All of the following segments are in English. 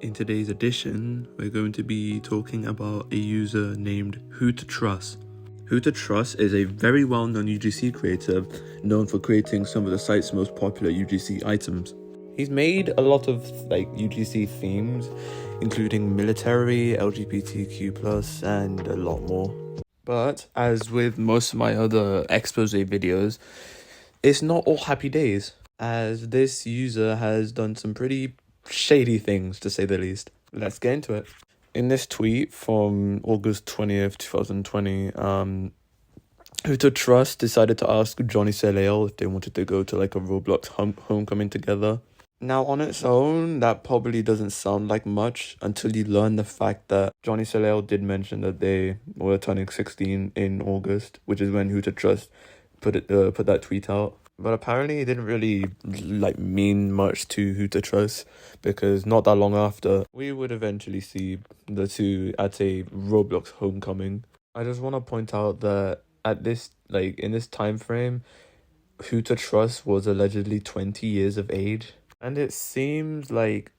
In today's edition, we're going to be talking about a user named Who to Trust. Who to Trust is a very well-known UGC creator known for creating some of the site's most popular UGC items. He's made a lot of UGC themes, including military, LGBTQ+, and a lot more. But as with most of my other expose videos, it's not all happy days, as this user has done some pretty shady things, to say the least. Let's get into it. In this tweet from August 20th, 2020, Who to Trust decided to ask Johnny Salale if they wanted to go to a Roblox homecoming together. Now, on its own, that probably doesn't sound like much until you learn the fact that Johnny Salale did mention that they were turning 16 in August, which is when Who to Trust put that tweet out. But apparently it didn't really mean much to Who to Trust, because not that long after, we would eventually see the two at a Roblox homecoming. I just want to point out that at this in this time frame, Who to Trust was allegedly 20 years of age. And it seems like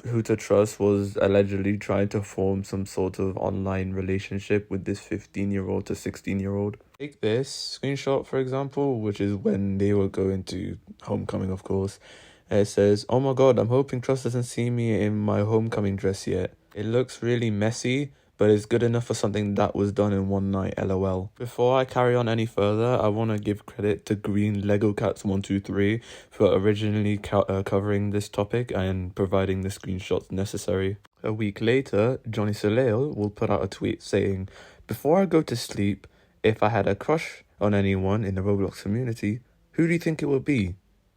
Who to Trust was allegedly trying to form some sort of online relationship with this 15-year-old to 16-year-old. Take this screenshot, for example, which is when they were going to homecoming, of course. And it says, "Oh my god, I'm hoping Trust doesn't see me in my homecoming dress yet. It looks really messy, but it's good enough for something that was done in one night, lol." Before I carry on any further, I want to give credit to Green Lego Cats 123 for originally covering this topic and providing the screenshots necessary. A week later, Johnny Salale will put out a tweet saying, "Before I go to sleep, if I had a crush on anyone in the Roblox community, who do you think it would be?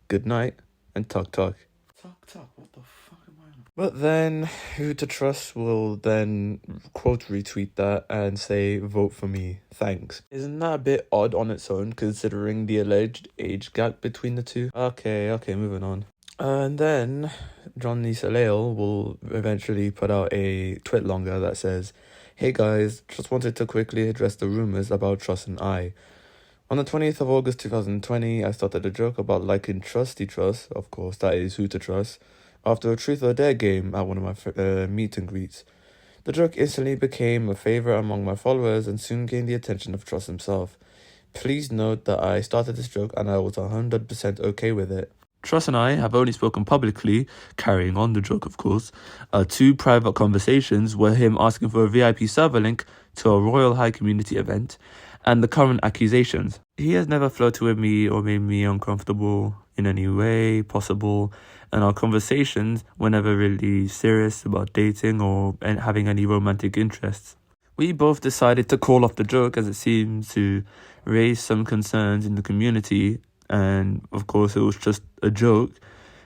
Good night, and tuck tuck." Tuck, what the fuck am I on? But then, Who to Trust will then quote retweet that and say, "Vote for me, thanks." Isn't that a bit odd on its own, considering the alleged age gap between the two? Okay, moving on. And then, Johnny Salale will eventually put out a tweet longer that says, "Hey guys, just wanted to quickly address the rumors about Trust and I. On the 20th of August 2020, I started a joke about liking Trusty Trust, of course that is Who to Trust, after a Truth or Dare game at one of my meet and greets. The joke instantly became a favorite among my followers and soon gained the attention of Trust himself. Please note that I started this joke and I was 100% okay with it. Trust and I have only spoken publicly, carrying on the joke of course, 2 private conversations were him asking for a VIP server link to a Royal High community event, and the current accusations. He has never flirted with me or made me uncomfortable in any way possible, and our conversations were never really serious about dating or having any romantic interests. We both decided to call off the joke as it seemed to raise some concerns in the community, and of course it was just a joke,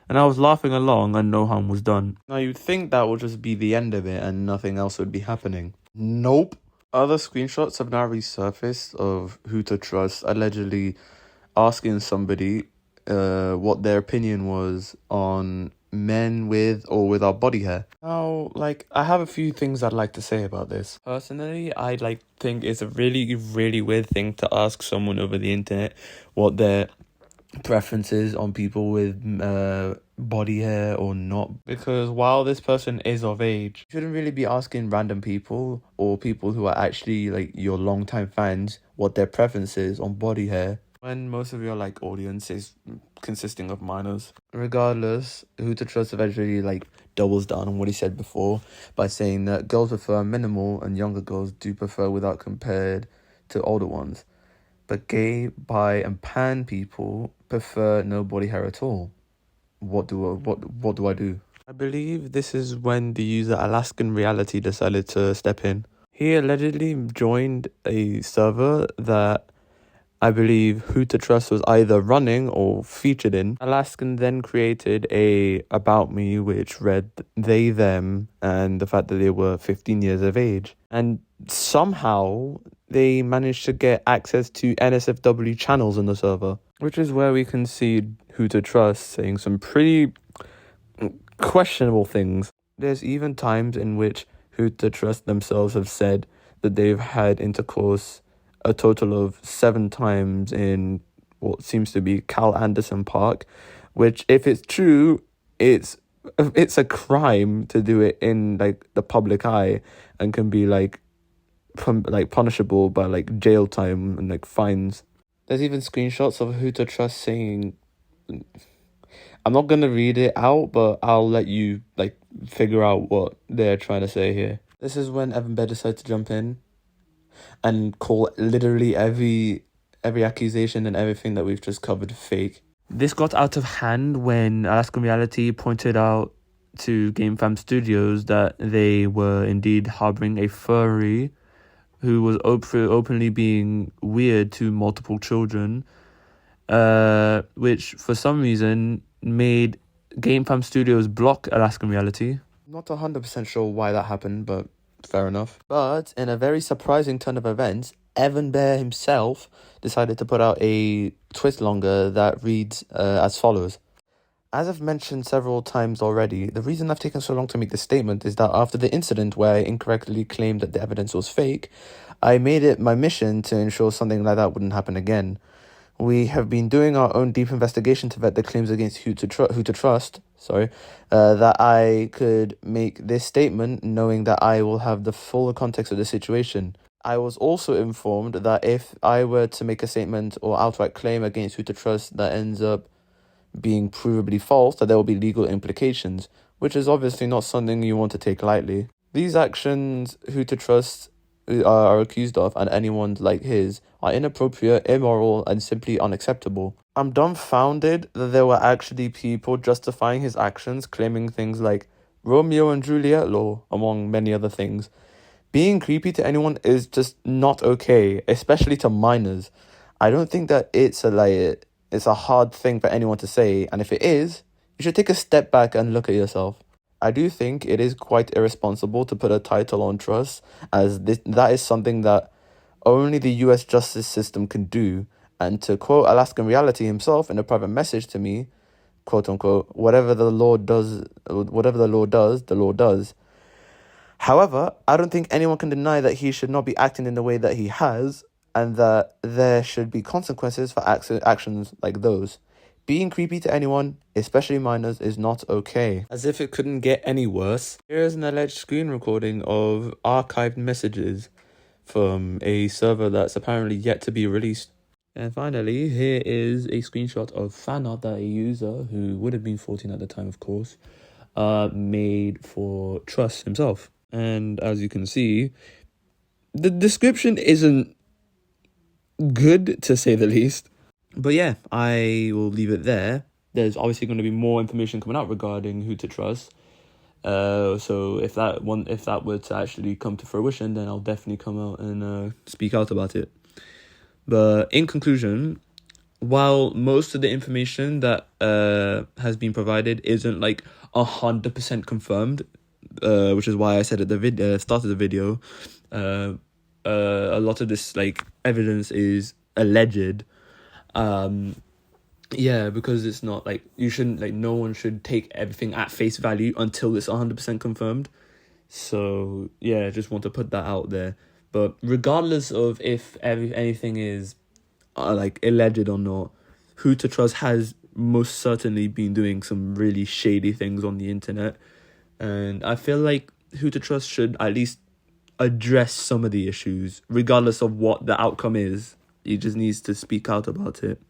and I was laughing along and no harm was done." Now you'd think that would just be the end of it and nothing else would be happening. Nope. Other screenshots have now resurfaced of Who to Trust allegedly asking somebody what their opinion was on men with or without body hair. Now, I have a few things I'd like to say about this. Personally, I think it's a really, really weird thing to ask someone over the internet what their preferences on people with body hair or not, because while this person is of age, you shouldn't really be asking random people or people who are actually your long-time fans what their preference is on body hair, when most of your audience is consisting of minors. Regardless, Who to Trust eventually doubles down on what he said before by saying that girls prefer minimal and younger girls do prefer without compared to older ones. But gay, bi, and pan people prefer no body hair at all. What do I do? I believe this is when the user Alaskan Reality decided to step in. He allegedly joined a server that I believe Who to Trust was either running or featured in. Alaskan then created a About Me which read they, them, and the fact that they were 15 years of age. And somehow they managed to get access to NSFW channels on the server, which is where we can see Who to Trust saying some pretty questionable things. There's even times in which Who to Trust themselves have said that they've had intercourse a total of 7 times in what seems to be Cal Anderson Park, which, if it's true, it's it's a crime to do it in like the public eye and can be like punishable by like jail time and like fines. There's even screenshots of Who to Trust saying, I'm not gonna read it out, but I'll let you like figure out what they're trying to say here. This is when Evan Bear decided to jump in and call literally every accusation and everything that we've just covered fake. This got out of hand when Alaskan Reality pointed out to GameFam Studios that they were indeed harboring a furry who was openly being weird to multiple children, which for some reason made GameFam Studios block Alaskan Reality. Not 100% sure why that happened, but fair enough. But in a very surprising turn of events, Evan Bear himself decided to put out a twist longer that reads as follows. As I've mentioned several times already, the reason I've taken so long to make this statement is that after the incident where I incorrectly claimed that the evidence was fake, I made it my mission to ensure something like that wouldn't happen again. We have been doing our own deep investigation to vet the claims against Who to Trust, that I could make this statement knowing that I will have the full context of the situation. I was also informed that if I were to make a statement or outright claim against Who to Trust that ends up being provably false, that there will be legal implications, which is obviously not something you want to take lightly. These actions Who to Trust are accused of, and anyone like his, are inappropriate, immoral, and simply unacceptable. I'm dumbfounded that there were actually people justifying his actions, claiming things like Romeo and Juliet law, among many other things. Being creepy to anyone is just not okay, especially to minors. I don't think that it's a hard thing for anyone to say, and if it is, you should take a step back and look at yourself. I do think it is quite irresponsible to put a title on trust, as that is something that only the US justice system can do, and to quote Alaskan Reality himself in a private message to me, quote unquote, whatever the law does, the law does. However, I don't think anyone can deny that he should not be acting in the way that he has, and that there should be consequences for actions like those. Being creepy to anyone, especially minors, is not okay. As if it couldn't get any worse, here is an alleged screen recording of archived messages from a server that's apparently yet to be released. And finally, here is a screenshot of fan art that a user, who would have been 14 at the time, of course, made for Truss himself. And as you can see, the description isn't good, to say the least. But yeah, I will leave it there. There's obviously going to be more information coming out regarding Who to Trust. So if that were to actually come to fruition, then I'll definitely come out and speak out about it. But in conclusion, while most of the information that has been provided isn't like 100% confirmed, which is why I said at the start of the video, a lot of this like evidence is alleged. Because it's not like you shouldn't like no one should take everything at face value until it's 100% confirmed. So yeah, just want to put that out there. But regardless of if anything is like alleged or not, Who to Trust has most certainly been doing some really shady things on the internet, and I feel like Who to Trust should at least address some of the issues, regardless of what the outcome is. He just needs to speak out about it.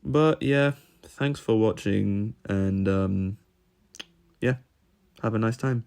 But yeah, thanks for watching, and have a nice time.